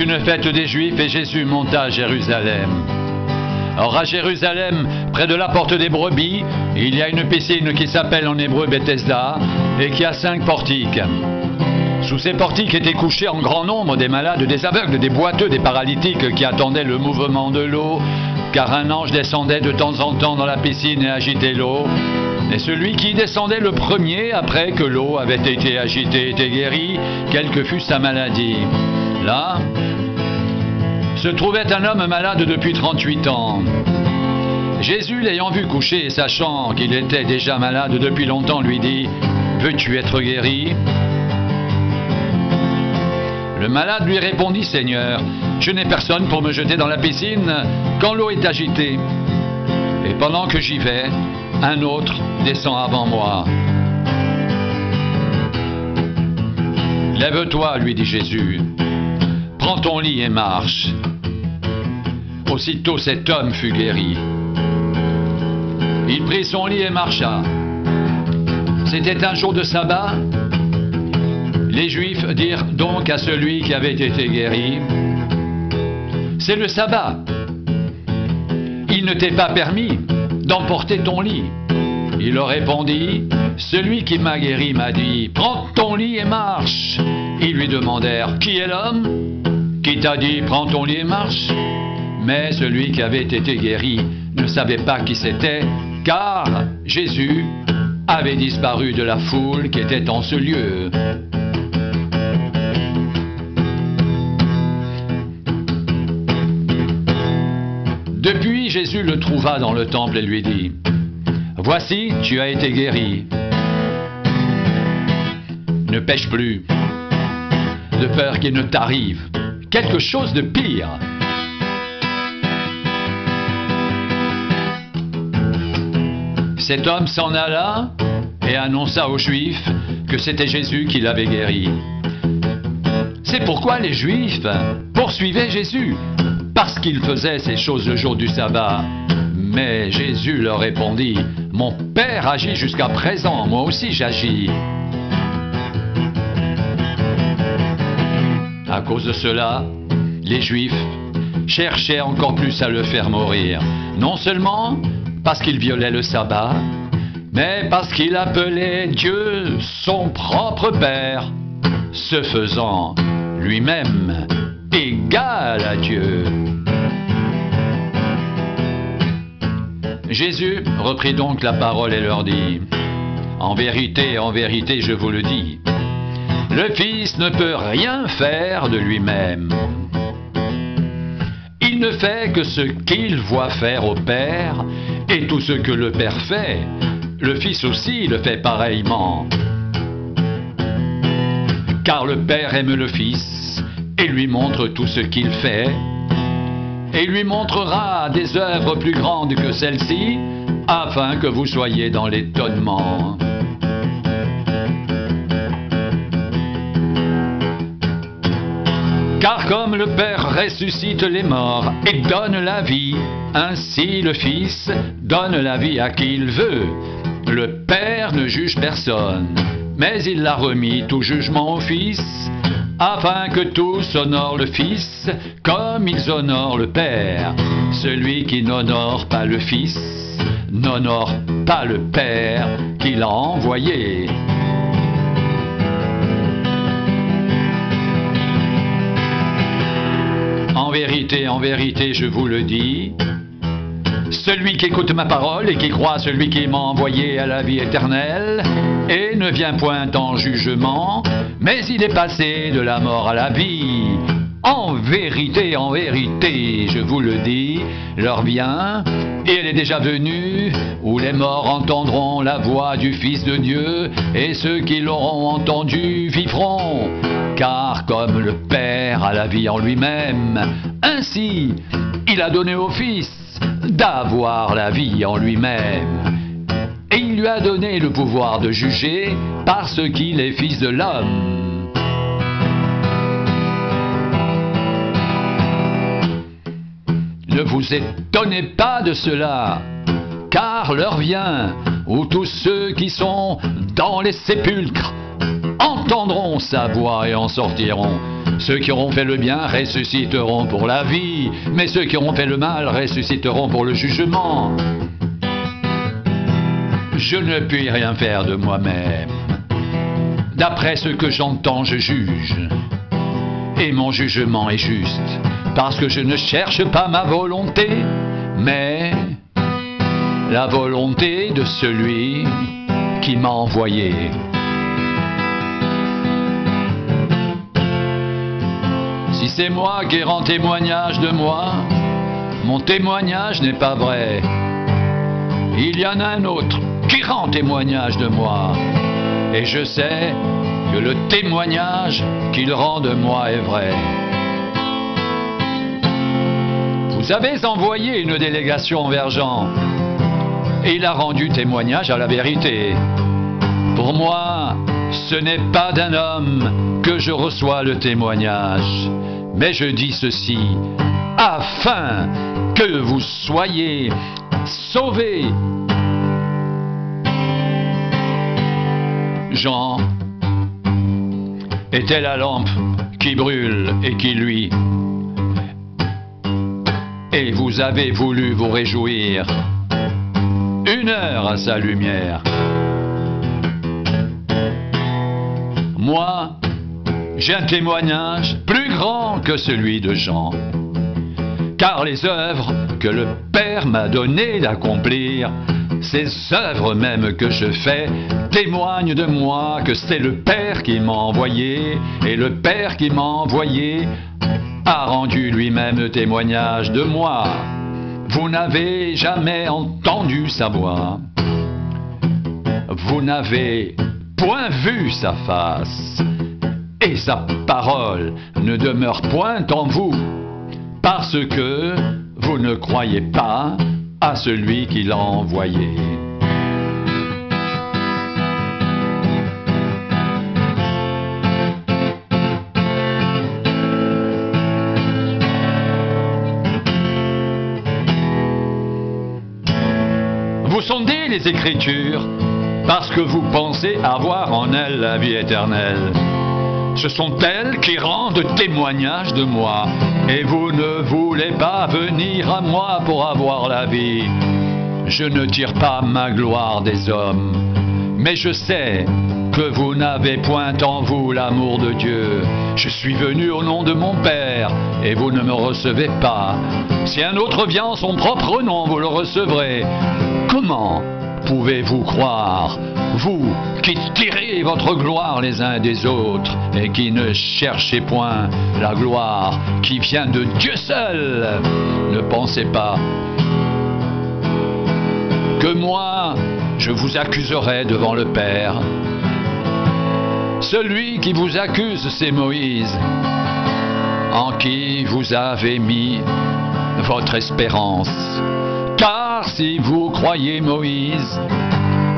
une fête des Juifs et Jésus monta à Jérusalem. Or à Jérusalem, près de la porte des brebis, il y a une piscine qui s'appelle en hébreu Bethesda et qui a 5 portiques. Sous ces portiques étaient couchés en grand nombre des malades, des aveugles, des boiteux, des paralytiques qui attendaient le mouvement de l'eau, car un ange descendait de temps en temps dans la piscine et agitait l'eau. Et celui qui descendait le premier, après que l'eau avait été agitée, était guéri, quelle que fût sa maladie. Là se trouvait un homme malade depuis 38 ans. Jésus, l'ayant vu coucher et sachant qu'il était déjà malade depuis longtemps, lui dit « Veux-tu être guéri ?» Le malade lui répondit « Seigneur, je n'ai personne pour me jeter dans la piscine quand l'eau est agitée. Et pendant que j'y vais, un autre descend avant moi. » « Lève-toi, lui dit Jésus, prends ton lit et marche. » Aussitôt cet homme fut guéri. Il prit son lit et marcha. C'était un jour de sabbat. Les Juifs dirent donc à celui qui avait été guéri, « C'est le sabbat. Il ne t'est pas permis d'emporter ton lit. » Il leur répondit, « Celui qui m'a guéri m'a dit, prends ton lit et marche. » Ils lui demandèrent, « Qui est l'homme qui t'a dit, prends ton lit et marche ?» Mais celui qui avait été guéri ne savait pas qui c'était, car Jésus avait disparu de la foule qui était en ce lieu. Depuis, Jésus le trouva dans le temple et lui dit, « Voici, tu as été guéri. Ne pêche plus, de peur qu'il ne t'arrive quelque chose de pire. » Cet homme s'en alla et annonça aux Juifs que c'était Jésus qui l'avait guéri. C'est pourquoi les Juifs poursuivaient Jésus, parce qu'il faisait ces choses le jour du sabbat. Mais Jésus leur répondit, « Mon Père agit jusqu'à présent, moi aussi j'agis. » À cause de cela, les Juifs cherchaient encore plus à le faire mourir, non seulement parce qu'il violait le sabbat, mais parce qu'il appelait Dieu son propre Père, se faisant lui-même égal à Dieu. Jésus reprit donc la parole et leur dit, « En vérité, je vous le dis, le Fils ne peut rien faire de lui-même. Il ne fait que ce qu'il voit faire au Père, et tout ce que le Père fait, le Fils aussi le fait pareillement. Car le Père aime le Fils et lui montre tout ce qu'il fait, et lui montrera des œuvres plus grandes que celles-ci, afin que vous soyez dans l'étonnement. » Car comme le Père ressuscite les morts et donne la vie, ainsi le Fils donne la vie à qui il veut. Le Père ne juge personne, mais il a remis tout jugement au Fils, afin que tous honorent le Fils comme ils honorent le Père. Celui qui n'honore pas le Fils n'honore pas le Père qui l'a envoyé. En vérité, je vous le dis, celui qui écoute ma parole et qui croit à celui qui m'a envoyé à la vie éternelle, et ne vient point en jugement, mais il est passé de la mort à la vie. En vérité, je vous le dis, l'heure vient, et elle est déjà venue, où les morts entendront la voix du Fils de Dieu, et ceux qui l'auront entendu vivront. Car comme le Père a la vie en lui-même, ainsi il a donné au Fils d'avoir la vie en lui-même. Et il lui a donné le pouvoir de juger parce qu'il est Fils de l'homme. Ne vous étonnez pas de cela, car l'heure vient où tous ceux qui sont dans les sépulcres entendront sa voix et en sortiront. Ceux qui auront fait le bien ressusciteront pour la vie, mais ceux qui auront fait le mal ressusciteront pour le jugement. Je ne puis rien faire de moi-même. D'après ce que j'entends, je juge. Et mon jugement est juste, parce que je ne cherche pas ma volonté, mais la volonté de celui qui m'a envoyé. Si c'est moi qui rends témoignage de moi, mon témoignage n'est pas vrai. Il y en a un autre qui rend témoignage de moi, et je sais que le témoignage qu'il rend de moi est vrai. Vous avez envoyé une délégation vers Jean, et il a rendu témoignage à la vérité. Pour moi, ce n'est pas d'un homme que je reçois le témoignage, mais je dis ceci, afin que vous soyez sauvés. Jean était la lampe qui brûle et qui luit. Et vous avez voulu vous réjouir 1 heure à sa lumière. Moi, j'ai un témoignage plus grand que celui de Jean, car les œuvres que le Père m'a donné d'accomplir, ces œuvres même que je fais, témoignent de moi que c'est le Père qui m'a envoyé, et le Père qui m'a envoyé a rendu lui-même témoignage de moi. Vous n'avez jamais entendu sa voix, vous n'avez point vu sa face, et sa parole ne demeure point en vous, parce que vous ne croyez pas à celui qui l'a envoyé. Vous sondez les Écritures parce que vous pensez avoir en elles la vie éternelle. Ce sont elles qui rendent témoignage de moi, et vous ne voulez pas venir à moi pour avoir la vie. Je ne tire pas ma gloire des hommes, mais je sais que vous n'avez point en vous l'amour de Dieu. Je suis venu au nom de mon Père, et vous ne me recevez pas. Si un autre vient en son propre nom, vous le recevrez. Comment pouvez-vous croire, vous qui tirez votre gloire les uns des autres et qui ne cherchez point la gloire qui vient de Dieu seul? Ne pensez pas que moi, je vous accuserai devant le Père. Celui qui vous accuse, c'est Moïse, en qui vous avez mis votre espérance. Car si vous croyez Moïse,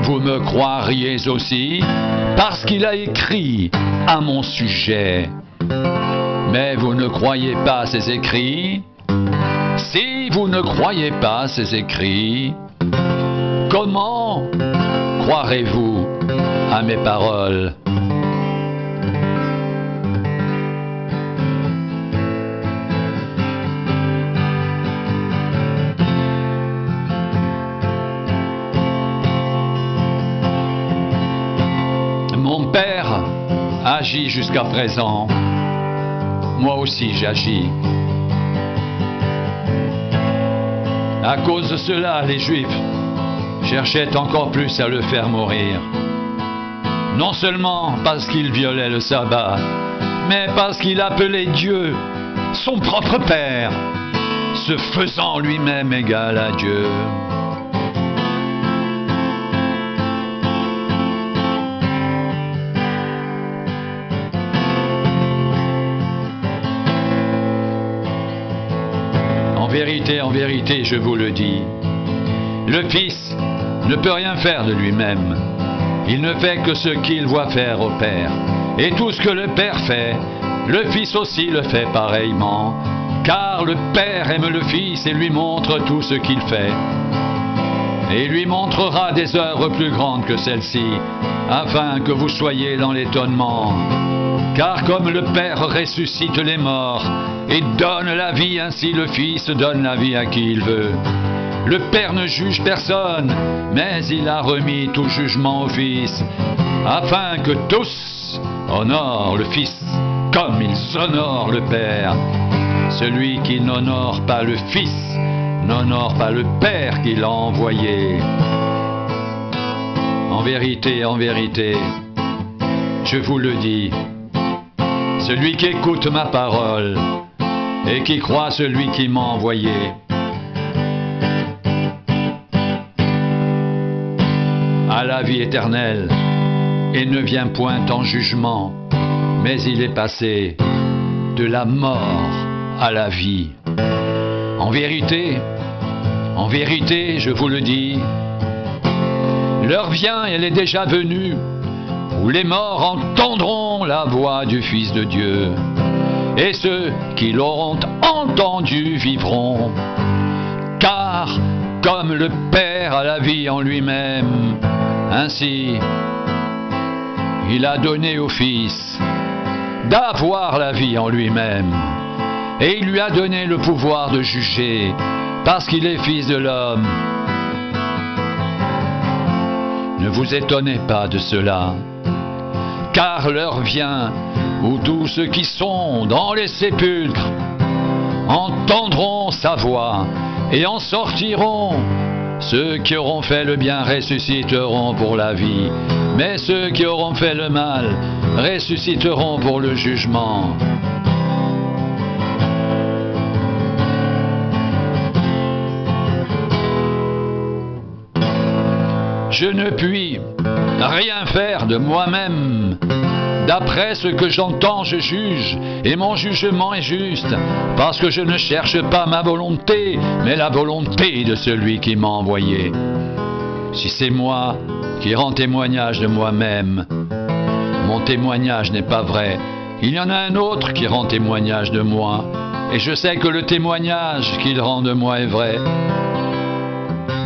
vous me croiriez aussi, parce qu'il a écrit à mon sujet. Mais vous ne croyez pas ses écrits. Si vous ne croyez pas ses écrits, comment croirez-vous à mes paroles? Mon Père agit jusqu'à présent, moi aussi j'agis. À cause de cela, les Juifs cherchaient encore plus à le faire mourir. Non seulement parce qu'il violait le sabbat, mais parce qu'il appelait Dieu son propre Père, se faisant lui-même égal à Dieu. En vérité, je vous le dis, le Fils ne peut rien faire de lui-même. Il ne fait que ce qu'il voit faire au Père. Et tout ce que le Père fait, le Fils aussi le fait pareillement. Car le Père aime le Fils et lui montre tout ce qu'il fait. et lui montrera des œuvres plus grandes que celles-ci, afin que vous soyez dans l'étonnement. Car comme le Père ressuscite les morts et donne la vie, ainsi le Fils donne la vie à qui il veut. Le Père ne juge personne, mais il a remis tout jugement au Fils, afin que tous honorent le Fils comme ils honorent le Père. Celui qui n'honore pas le Fils n'honore pas le Père qui l'a envoyé. En vérité, je vous le dis, celui qui écoute ma parole et qui croit celui qui m'a envoyé a la vie éternelle et ne vient point en jugement, mais il est passé de la mort à la vie. En vérité, je vous le dis, l'heure vient, elle est déjà venue, où les morts entendront la voix du Fils de Dieu, et ceux qui l'auront entendu vivront. Car comme le Père a la vie en lui-même, ainsi il a donné au Fils d'avoir la vie en lui-même, et il lui a donné le pouvoir de juger, parce qu'il est Fils de l'homme. Ne vous étonnez pas de cela, car l'heure vient où tous ceux qui sont dans les sépulcres entendront sa voix et en sortiront. Ceux qui auront fait le bien ressusciteront pour la vie, mais ceux qui auront fait le mal ressusciteront pour le jugement. Je ne puis rien faire de moi-même. D'après ce que j'entends, je juge, et mon jugement est juste, parce que je ne cherche pas ma volonté, mais la volonté de celui qui m'a envoyé. Si c'est moi qui rends témoignage de moi-même, mon témoignage n'est pas vrai. Il y en a un autre qui rend témoignage de moi, et je sais que le témoignage qu'il rend de moi est vrai.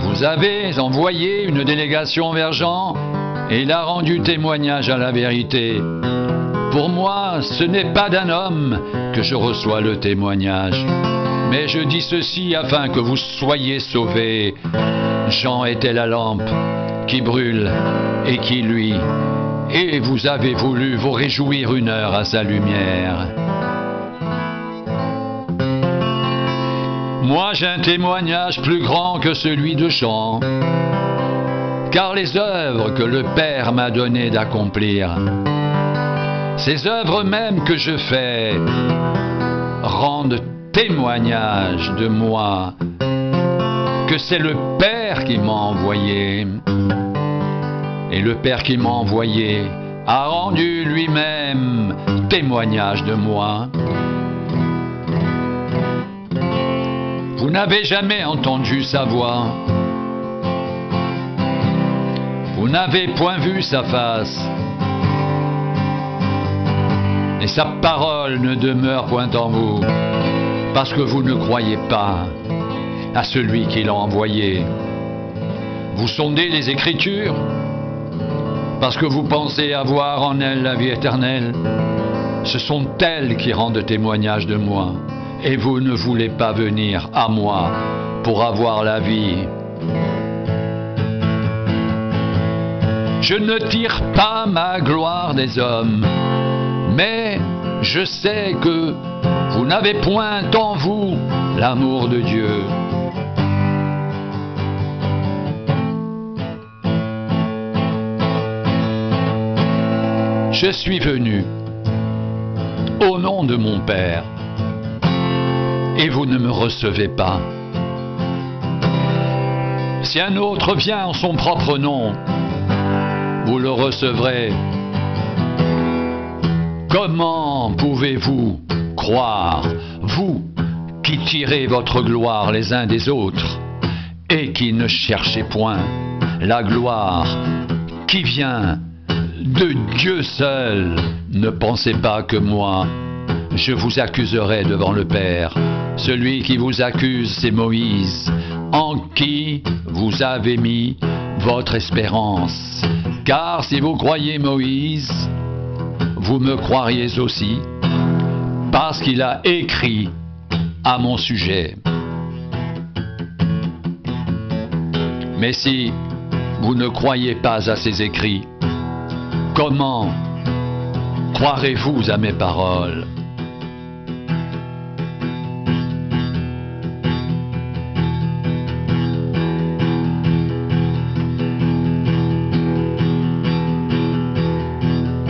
Vous avez envoyé une délégation vers Jean, et il a rendu témoignage à la vérité. Pour moi, ce n'est pas d'un homme que je reçois le témoignage, mais je dis ceci afin que vous soyez sauvés. Jean était la lampe qui brûle et qui luit, et vous avez voulu vous réjouir une heure à sa lumière. Moi, j'ai un témoignage plus grand que celui de Jean, car les œuvres que le Père m'a donné d'accomplir, ces œuvres même que je fais, rendent témoignage de moi, que c'est le Père qui m'a envoyé. Et le Père qui m'a envoyé a rendu lui-même témoignage de moi. Vous n'avez jamais entendu sa voix, vous n'avez point vu sa face, et sa parole ne demeure point en vous, parce que vous ne croyez pas à celui qui l'a envoyé. Vous sondez les Écritures, parce que vous pensez avoir en elles la vie éternelle. Ce sont elles qui rendent témoignage de moi, et vous ne voulez pas venir à moi pour avoir la vie. Je ne tire pas ma gloire des hommes, mais je sais que vous n'avez point en vous l'amour de Dieu. Je suis venu au nom de mon Père, et vous ne me recevez pas. Si un autre vient en son propre nom, vous le recevrez. Comment pouvez-vous croire, vous qui tirez votre gloire les uns des autres, et qui ne cherchez point la gloire qui vient de Dieu seul? Ne pensez pas que moi, je vous accuserai devant le Père. Celui qui vous accuse, c'est Moïse, en qui vous avez mis votre espérance. Car si vous croyez Moïse, vous me croiriez aussi, parce qu'il a écrit à mon sujet. Mais si vous ne croyez pas à ces écrits, comment croirez-vous à mes paroles ?